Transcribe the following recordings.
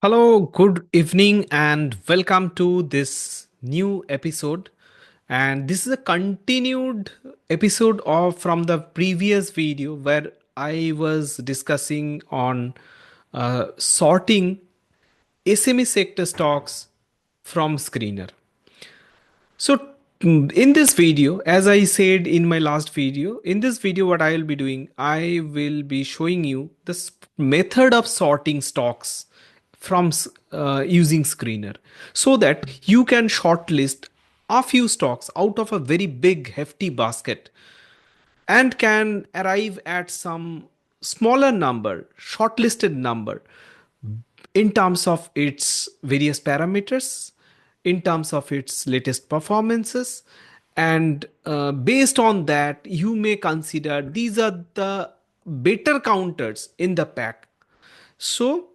Hello, good evening, and welcome to this new episode. And this is a continued episode of from the previous video where I was discussing on sorting SME sector stocks from screener. So in this video, as I said in my last video, in this video, what I will be doing, I will be showing you this method of sorting stocks from using screener so that you can shortlist a few stocks out of a very big hefty basket and can arrive at some smaller number, shortlisted number in terms of its various parameters, in terms of its latest performances, and based on that, you may consider these are the better counters in the pack. So,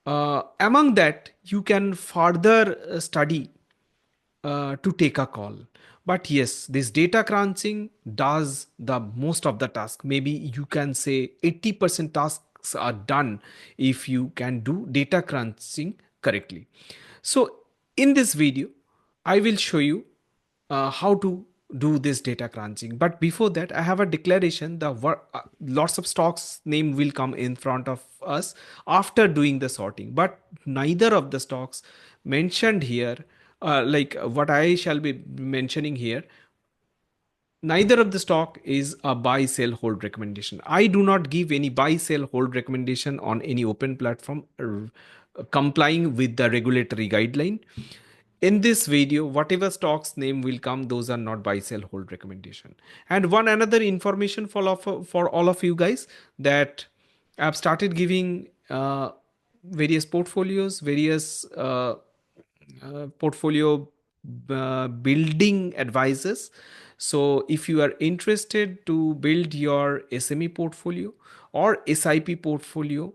among that, you can further study to take a call. But yes, this data crunching does the most of the task. Maybe you can say 80% tasks are done if you can do data crunching correctly. So in this video, I will show you how to do this data crunching. But before that, I have a declaration. Lots of stocks name will come in front of us after doing the sorting, but neither of the stocks mentioned here, like what I shall be mentioning here, neither of the stock is a buy sell hold recommendation. I do not give any buy sell hold recommendation on any open platform complying with the regulatory guideline. In this video, whatever stocks name will come, those are not buy sell hold recommendation. And one another information for all of you guys, that I've started giving various portfolios, various portfolio building advisors. So if you are interested to build your SME portfolio or SIP portfolio,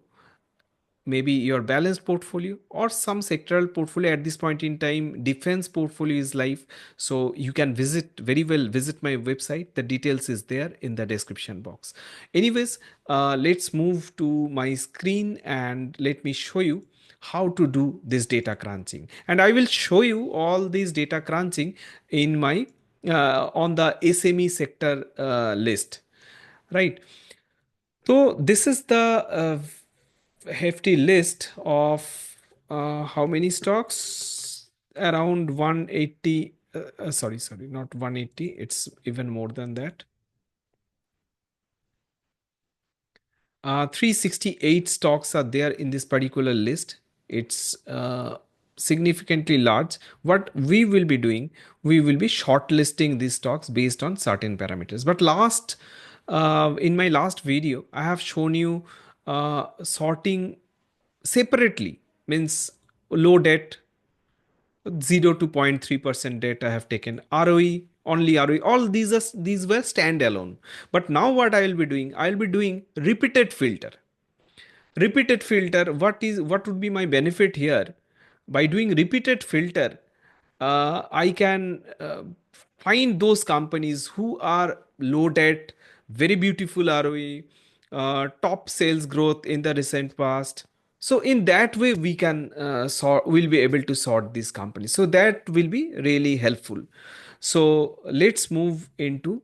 maybe your balanced portfolio or some sectoral portfolio, at this point in time defense portfolio is live, so you can visit my website. The details is there in the description box. Anyways, let's move to my screen and let me show you how to do this data crunching, and I will show you all these data crunching in my on the SME sector list, right? So this is the hefty list of how many stocks? Around 180. Sorry, not 180. It's even more than that. 368 stocks are there in this particular list. It's significantly large. What we will be doing, we will be shortlisting these stocks based on certain parameters. But in my last video, I have shown you sorting separately, means low debt, 0 to 0.3% debt I have taken, ROE, only ROE, all these were standalone. But now what I will be doing, I will be doing repeated filter. What would be my benefit here? By doing repeated filter, I can find those companies who are low debt, very beautiful ROE, top sales growth in the recent past. So in that way we can we'll be able to sort these companies, so that will be really helpful. So let's move into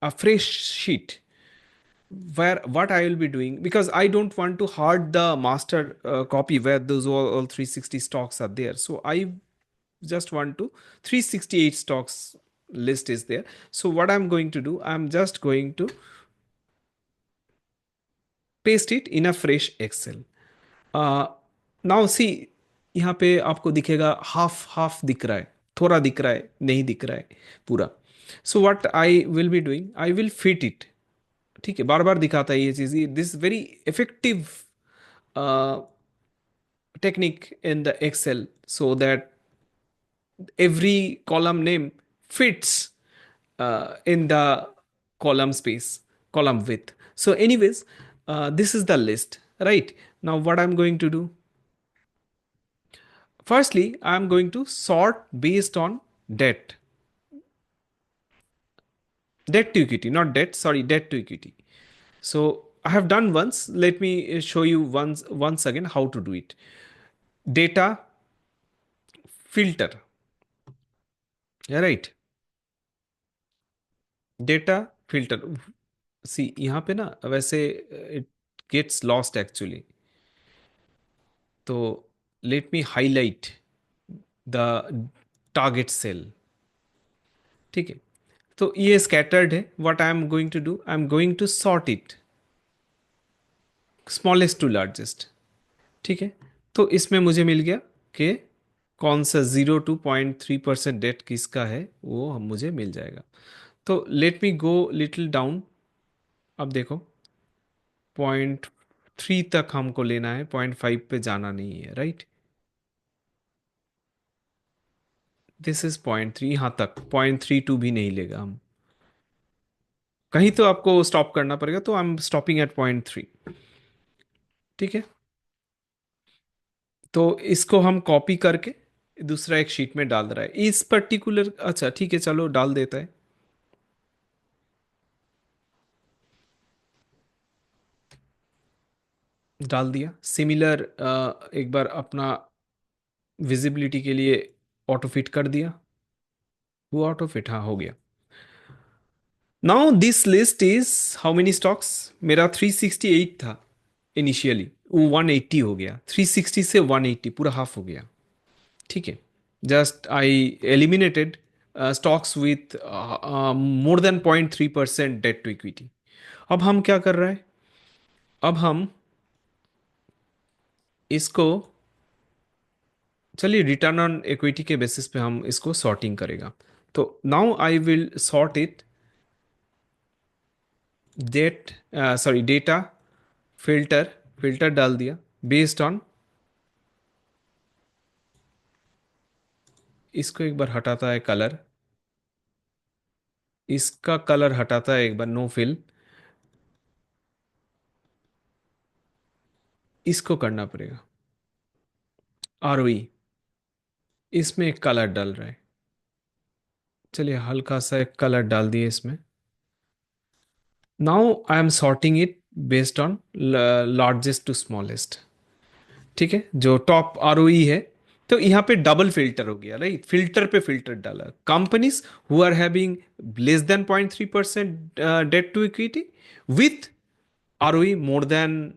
a fresh sheet where what I will be doing, because I don't want to hard the master copy where those all 360 stocks are there. So I just want to 368 stocks list is there. So what I'm going to do, I'm just going to paste it in a fresh Excel. Now see, यहाँ पे आपको दिखेगा half half दिख रहा है, थोड़ा दिख रहा है, नहीं दिख रहा है पूरा. So what I will be doing, I will fit it. ठीक है, बार बार दिखाता है ये चीज. This very effective technique in the Excel, so that every column name fits in the column space, column width. So anyways, this is the list, right? Now what I'm going to do, firstly I'm going to sort based on debt, debt to equity, not debt, sorry, debt to equity. So I have done once. Let me show you once again how to do it. Data filter. Yeah, right. Data filter, see यहाँ पे ना वैसे it gets lost actually. तो let me highlight the target cell. ठीक है, तो ये scattered है। What I am going to do, I am going to sort it smallest to largest. ठीक है, तो इसमें मुझे मिल गया कि कौन सा 0 to 0.3% डेट किसका है, वो हम मुझे मिल जाएगा। तो लेट मी गो लिटिल डाउन। अब देखो, 0.3 तक हमको लेना है, 0.5 पे जाना नहीं है, राइट। दिस इज 0.3, यहाँ तक 0.32 भी नहीं लेगा हम। कहीं तो आपको स्टॉप करना पड़ेगा, तो आई एम स्टॉपिंग एट 0.3। ठीक है, तो इसको हम कॉपी करके दूसरा एक शीट में डाल रहा है इस पर्टिकुलर। अच्छा ठीक है, चलो डाल देता है। डाल दिया सिमिलर। एक बार अपना विजिबिलिटी के लिए ऑटो फिट कर दिया। वो ऑटो फिट, हाँ हो गया। Now this list is how many stocks. मेरा 368 था इनिशियली, वो 180 हो गया। 360 से 180 पूरा हाफ हो गया। ठीक है, just I eliminated stocks with more than 0.3% debt to equity. अब हम क्या कर रहे हैं, अब हम इसको, चलिए रिटर्न ऑन इक्विटी के बेसिस पे हम इसको सॉर्टिंग करेगा। तो now I will sort it debt, sorry data filter. Filter डाल दिया बेस्ड ऑन। इसको एक बार हटाता है कलर, इसका कलर हटाता है एक बार नो फिल। इसको करना पड़ेगा आरओई। इसमें एक कलर डाल रहा है। चलिए हल्का सा एक कलर डाल दिए इसमें। Now I am sorting it based on largest to smallest. ठीक है, जो टॉप आरओई है। तो यहाँ पे डबल फिल्टर हो गया, राइट। फिल्टर पे फिल्टर डाला, companies who are having less than 0.3% debt to equity with ROE more than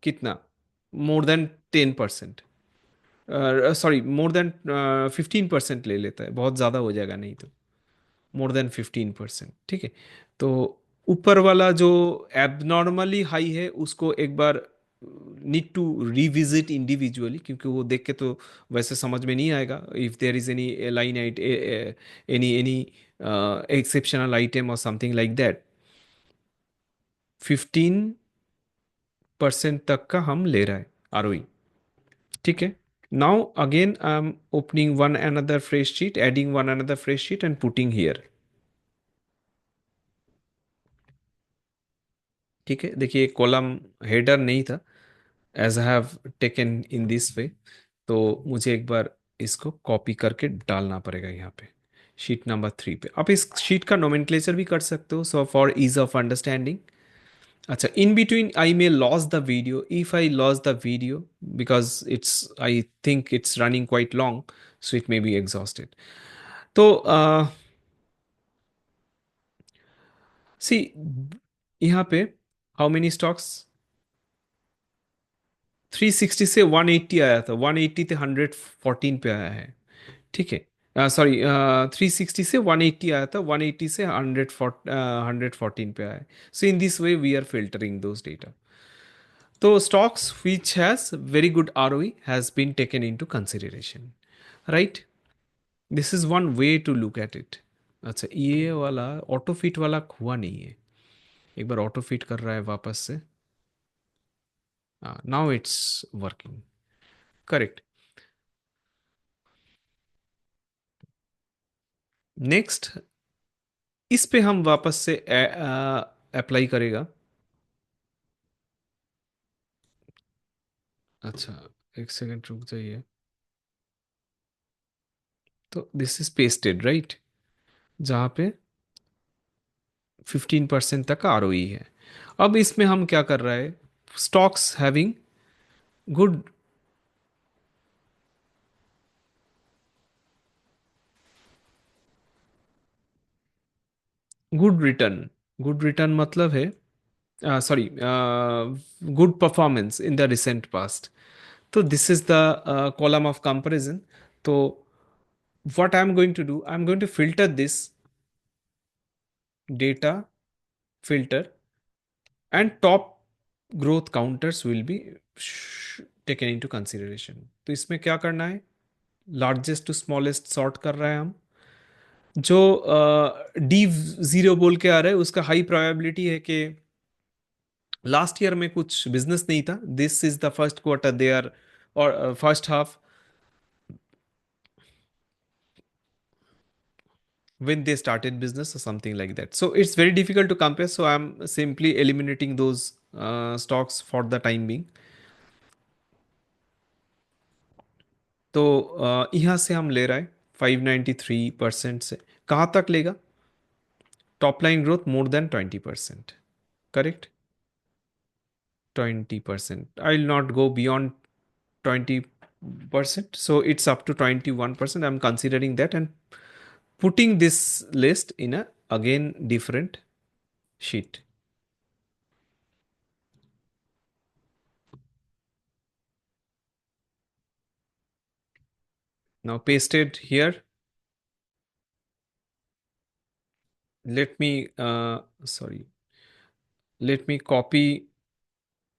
कितना, more than 10%, sorry more than 15% ले लेता है, बहुत ज़्यादा हो जाएगा नहीं तो। मोर देन 15%, ठीक है। तो ऊपर वाला जो एबनॉर्मली हाई है उसको एक बार नीड टू रिविजिट इंडिविजुअली, क्योंकि वो देख के तो वैसे समझ में नहीं आएगा। If there is any line item, any exceptional item or something like that, 15% तक का हम ले रहा है आरओई। ठीक है, now again I am opening one another fresh sheet, adding one another fresh sheet and putting here. ठीक है, देखिए कॉलम हेडर नहीं था, as I have taken in this way. तो मुझे एक बार इसको कॉपी करके डालना पड़ेगा यहाँ पे शीट नंबर 3 पे। आप इस शीट का नोमेनक्लेचर भी कर सकते हो, so for is of understanding. अच्छा, in between I may lose the video. If I lose the video, because it's, I think it's running quite long, so it may be exhausted. तो see यहाँ पे how many stocks, 360 से 180 आया था, 180 से 114 पे आया है। ठीक है, सॉरी 360 से 180 आया था, 180 से 114 पे आया है। So in this way we are filtering those data. तो stocks which has very good ROE has been taken into consideration, right? This is one way to look at it. अच्छा, ये वाला ऑटो फिट वाला हुआ नहीं है। एक बार auto fit कर रहा है वापस से। Now it's working, correct. Next, इस पे हम वापस से अप्लाई करेगा। अच्छा, एक सेकंड रुक जाइए। तो दिस इज पेस्टेड, राइट, जहाँ पे 15% तक आरओई है। अब इसमें हम क्या कर रहा है, stocks having good good return. Good return मतलब है, sorry, good performance in the recent past. तो this is the column of comparison. तो what I'm going to do, I'm going to filter this data, filter, and top growth counters will be taken into consideration. तो इसमें क्या करना है, largest to smallest sort कर रहे हैं हम। जो डी जीरो बोल के आ रहा है उसका हाई प्रोबेबिलिटी है कि लास्ट ईयर में कुछ बिजनेस नहीं था, this is the first quarter they are, और first half when they started business or something like that. So it's very difficult to compare, so I'm simply eliminating those stocks for the time being. तो यहाँ से हम ले रहा है 593% से, कहाँ तक लेगा, top line growth more than 20%, correct, 20%, I will not go beyond 20%, so it's up to 21%. I'm considering that and putting this list in a again different sheet. Now pasted here. Let me sorry, let me copy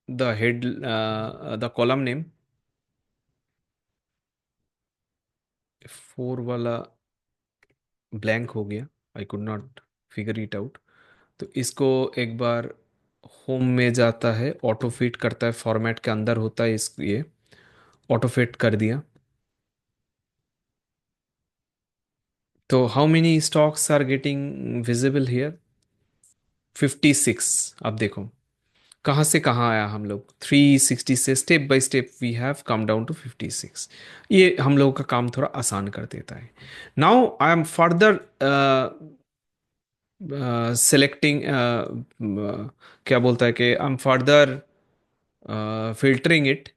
the head, the column name, four वाला blank हो गया, I could not figure it out. तो इसको एक बार home में जाता है, auto fit करता है, फॉर्मेट के अंदर होता है, इस ये ऑटो फिट कर दिया। तो how many stocks are getting visible here, 56। अब देखो कहाँ से कहाँ आया, हम लोग 360 से step by step we have come down to 56। ये हम लोगों का काम थोड़ा आसान कर देता है। Now I M further selecting, क्या बोलता है कि I am further filtering it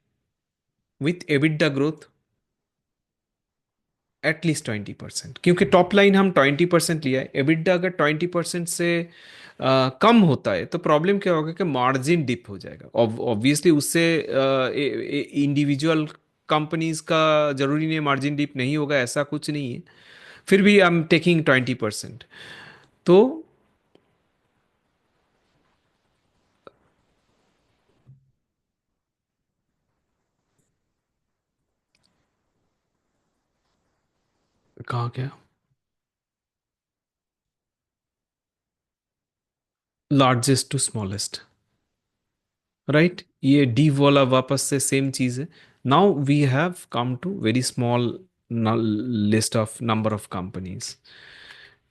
with EBITDA growth at least 20%, क्योंकि टॉप लाइन हम 20% लिया है, एबिटडा अगर 20% से कम होता है तो प्रॉब्लम क्या होगा कि मार्जिन डिप हो जाएगा। ऑब्वियसली उससे इंडिविजुअल कंपनीज का जरूरी नहीं मार्जिन डिप नहीं होगा, ऐसा कुछ नहीं है, फिर भी आई एम टेकिंग 20%। तो कहाँ क्या, लार्जेस्ट टू स्मॉलेस्ट, राइट, ये डी वाला वापस से सेम चीज है। Now we have come to very small list of number of companies,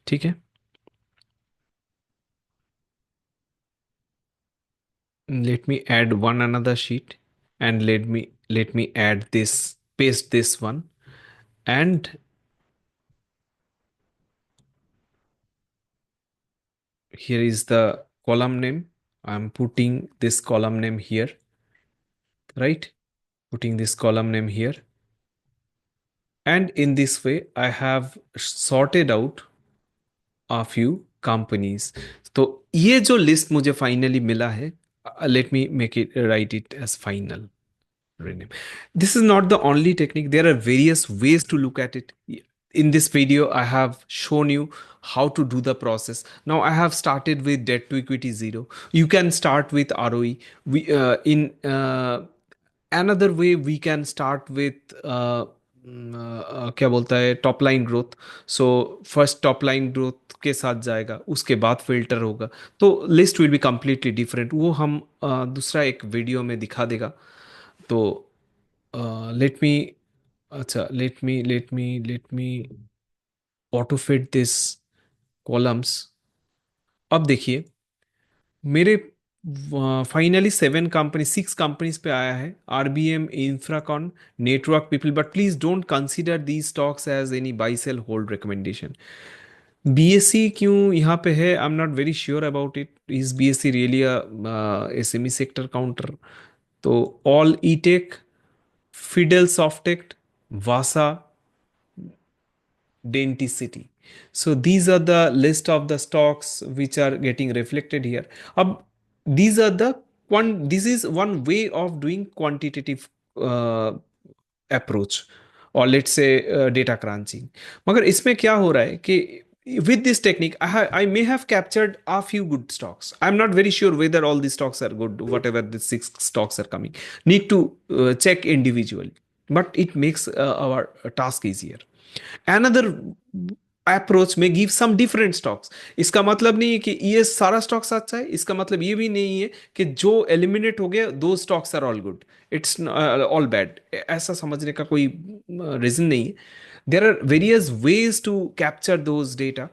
ठीक है। Let me add one another sheet, and let me add this, paste this one, and here is the column name. I'm putting this column name here, right, putting this column name here, and in this way I have sorted out a few companies। तो ये जो list मुझे finally मिला है, let me make it, write it as final rename. This is not the only technique. There are various ways to look at it. In this video, I have shown you how to do the process. Now, I have started with debt to equity zero. You can start with ROE. We in another way we can start with क्या बोलता है, top line growth. So first top line growth के साथ जाएगा, उसके बाद filter होगा, तो list will be completely different. वो हम दूसरा एक वीडियो में दिखा देगा। तो लेट मी, अच्छा, let me auto fit this columns. अब देखिए मेरे फाइनली 7 कंपनी, 6 कंपनीज पे आया है, RBM, Infracon, network people, but please don't consider these stocks as any buy sell hold recommendation. BSC क्यों यहाँ पे है, I am not very sure about it. Is BSC really a SME sector counter? तो all E tech, Fidel Softech, Vasa, Denticity. So these are the list of the stocks which are getting reflected here. These are the this is one way of doing quantitative uh, approach, or let's say data crunching. मगर इसमें क्या हो रहा है कि with this technique I may have captured a few good stocks. I'm not very sure whether all these stocks are good, whatever the six stocks are coming. Need to check individually, but it makes our task easier. Another approach में give some different stocks. इसका मतलब नहीं है कि ये सारा stocks अच्छा है, इसका मतलब ये भी नहीं है कि जो एलिमिनेट हो गया दो stocks are all good, it's all bad. ऐसा समझने का कोई रीजन नहीं है। There are various ways to capture those data.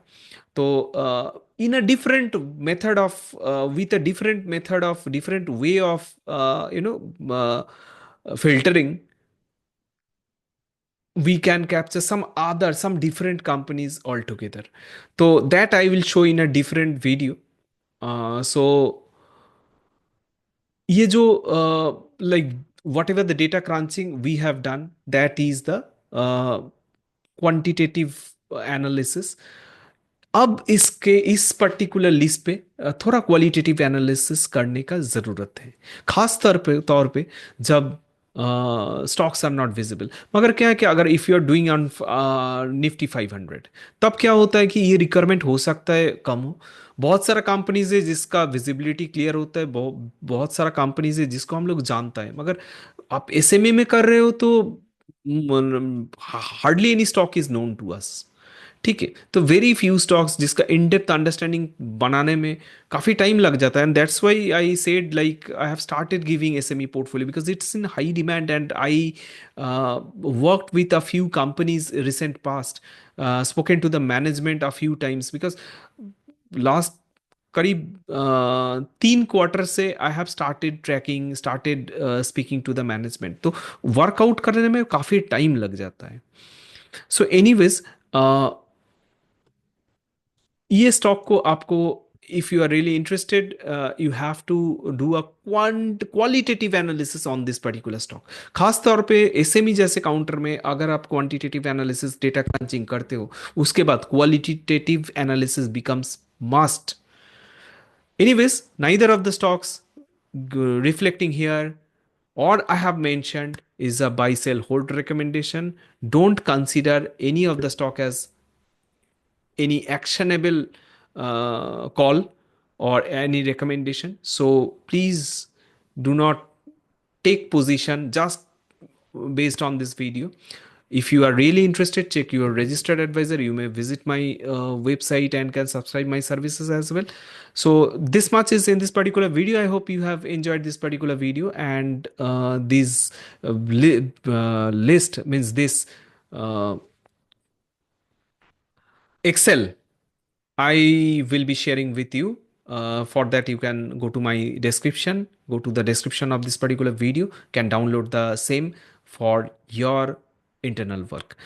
तो in a different method of with a different method of different way of filtering, we can capture some different companies altogether. So that I will show in a different video. So ये जो like whatever the data crunching we have done, that is the quantitative analysis. अब इसके इस particular list पे थोड़ा qualitative analysis करने का ज़रूरत है, खास तौर पे जब स्टॉक्स आर नॉट विजिबल। मगर क्या है कि अगर if you are doing on Nifty 500, तब क्या होता है कि ये रिक्वायरमेंट हो सकता है कम हो। बहुत सारा कंपनीज है जिसका विजिबिलिटी क्लियर होता है, बहुत सारा कंपनीज है जिसको हम लोग जानता है, मगर आप एसएमए में कर रहे हो तो hardly any stock is known to us. ठीक है, तो वेरी फ्यू स्टॉक्स जिसका इन डेप्थ अंडरस्टैंडिंग बनाने में काफी टाइम लग जाता है। And that's why I said like I have started giving SME portfolio because it's in high demand. And I worked with a few companies recent past, spoken to the management a few times because last करीब 3 quarter से I have started tracking, started speaking to the management. तो work out करने में काफ़ी time लग जाता है। So anyways, ये स्टॉक को आपको, if you are really interested, you have to do a qualitative analysis on this particular stock. खास तौर पे एसएमई जैसे काउंटर में अगर आप क्वांटिटेटिव एनालिसिस, डेटा क्रंचिंग करते हो, उसके बाद qualitative analysis becomes must. Anyways, neither of the stocks reflecting here or I have mentioned is a buy sell hold recommendation. Don't consider any of the stock as any actionable call or any recommendation. So please do not take position just based on this video. If you are really interested, check your registered advisor. You may visit my website and can subscribe my services as well. So this much is in this particular video. I hope you have enjoyed this particular video, and this list means this uh, Excel I will be sharing with you. For that, you can go to my description, go to the description of this particular video, can download the same for your internal work.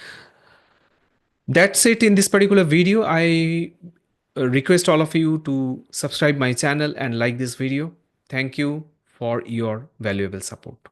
That's it in this particular video. I request all of you to subscribe my channel and like this video. Thank you for your valuable support.